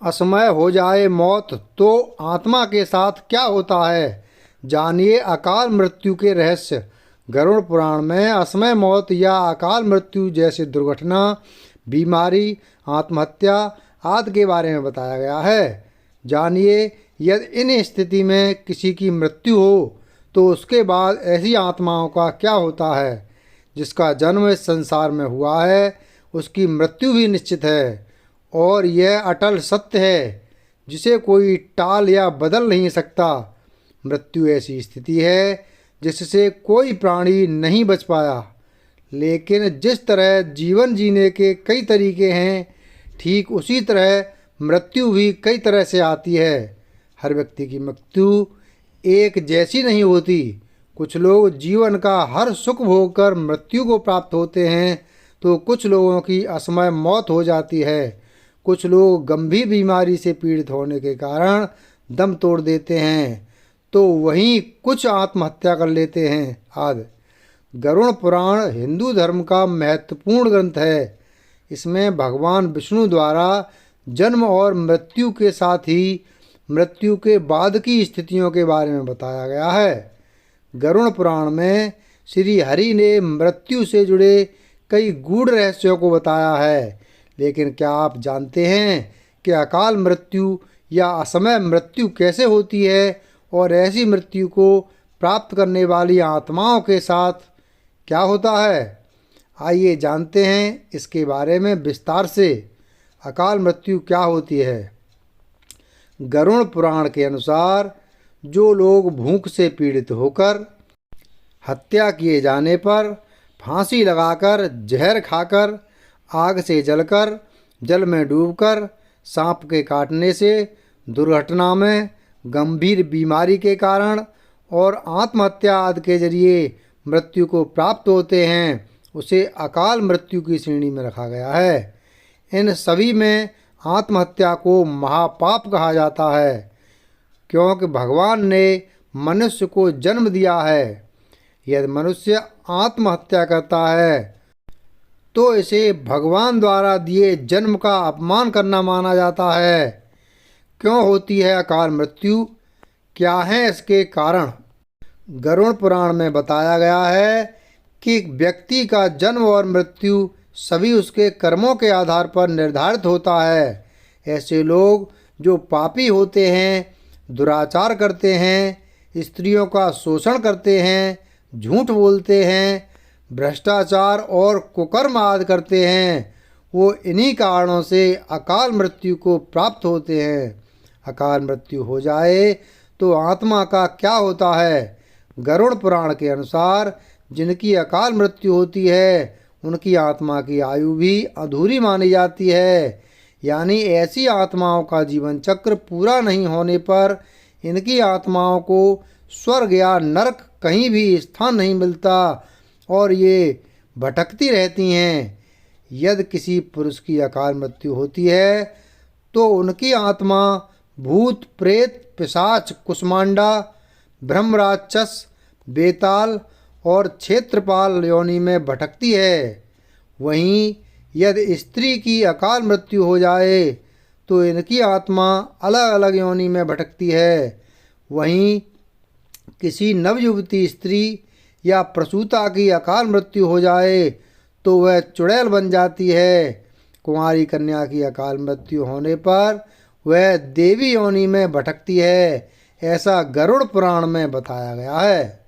असमय हो जाए मौत तो आत्मा के साथ क्या होता है, जानिए अकाल मृत्यु के रहस्य। गरुड़ पुराण में असमय मौत या अकाल मृत्यु जैसे दुर्घटना, बीमारी, आत्महत्या आदि के बारे में बताया गया है। जानिए, यदि इन स्थिति में किसी की मृत्यु हो तो उसके बाद ऐसी आत्माओं का क्या होता है। जिसका जन्म इस संसार में हुआ है उसकी मृत्यु भी निश्चित है और यह अटल सत्य है जिसे कोई टाल या बदल नहीं सकता। मृत्यु ऐसी स्थिति है जिससे कोई प्राणी नहीं बच पाया, लेकिन जिस तरह जीवन जीने के कई तरीके हैं, ठीक उसी तरह मृत्यु भी कई तरह से आती है। हर व्यक्ति की मृत्यु एक जैसी नहीं होती। कुछ लोग जीवन का हर सुख भोग कर मृत्यु को प्राप्त होते हैं तो कुछ लोगों की असमय मौत हो जाती है। कुछ लोग गंभीर बीमारी से पीड़ित होने के कारण दम तोड़ देते हैं तो वहीं कुछ आत्महत्या कर लेते हैं आदि। गरुड़ पुराण हिंदू धर्म का महत्वपूर्ण ग्रंथ है। इसमें भगवान विष्णु द्वारा जन्म और मृत्यु के साथ ही मृत्यु के बाद की स्थितियों के बारे में बताया गया है। गरुड़ पुराण में श्री हरि ने मृत्यु से जुड़े कई गूढ़ रहस्यों को बताया है, लेकिन क्या आप जानते हैं कि अकाल मृत्यु या असमय मृत्यु कैसे होती है और ऐसी मृत्यु को प्राप्त करने वाली आत्माओं के साथ क्या होता है। आइए जानते हैं इसके बारे में विस्तार से। अकाल मृत्यु क्या होती है। गरुड़ पुराण के अनुसार जो लोग भूख से पीड़ित होकर, हत्या किए जाने पर, फांसी लगाकर, जहर खाकर, आग से जलकर, जल में डूबकर, सांप के काटने से, दुर्घटना में, गंभीर बीमारी के कारण और आत्महत्या आदि के जरिए मृत्यु को प्राप्त होते हैं, उसे अकाल मृत्यु की श्रेणी में रखा गया है। इन सभी में आत्महत्या को महापाप कहा जाता है, क्योंकि भगवान ने मनुष्य को जन्म दिया है। यदि मनुष्य आत्महत्या करता है तो इसे भगवान द्वारा दिए जन्म का अपमान करना माना जाता है। क्यों होती है अकाल मृत्यु, क्या है इसके कारण। गरुड़ पुराण में बताया गया है कि व्यक्ति का जन्म और मृत्यु सभी उसके कर्मों के आधार पर निर्धारित होता है। ऐसे लोग जो पापी होते हैं, दुराचार करते हैं, स्त्रियों का शोषण करते हैं, झूठ बोलते हैं, भ्रष्टाचार और कुकर्म आदि करते हैं, वो इन्हीं कारणों से अकाल मृत्यु को प्राप्त होते हैं। अकाल मृत्यु हो जाए तो आत्मा का क्या होता है। गरुड़ पुराण के अनुसार जिनकी अकाल मृत्यु होती है उनकी आत्मा की आयु भी अधूरी मानी जाती है, यानी ऐसी आत्माओं का जीवन चक्र पूरा नहीं होने पर इनकी आत्माओं को स्वर्ग या नरक कहीं भी स्थान नहीं मिलता और ये भटकती रहती हैं। यदि किसी पुरुष की अकाल मृत्यु होती है तो उनकी आत्मा भूत, प्रेत, पिशाच, कुष्मांडा, ब्रह्मराक्षस, बेताल और क्षेत्रपाल योनि में भटकती है। वहीं यदि स्त्री की अकाल मृत्यु हो जाए तो इनकी आत्मा अलग अलग योनि में भटकती है। वहीं किसी नवयुवती स्त्री या प्रसूता की अकाल मृत्यु हो जाए तो वह चुड़ैल बन जाती है। कुंवारी कन्या की अकाल मृत्यु होने पर वह देवी योनि में भटकती है। ऐसा गरुड़ पुराण में बताया गया है।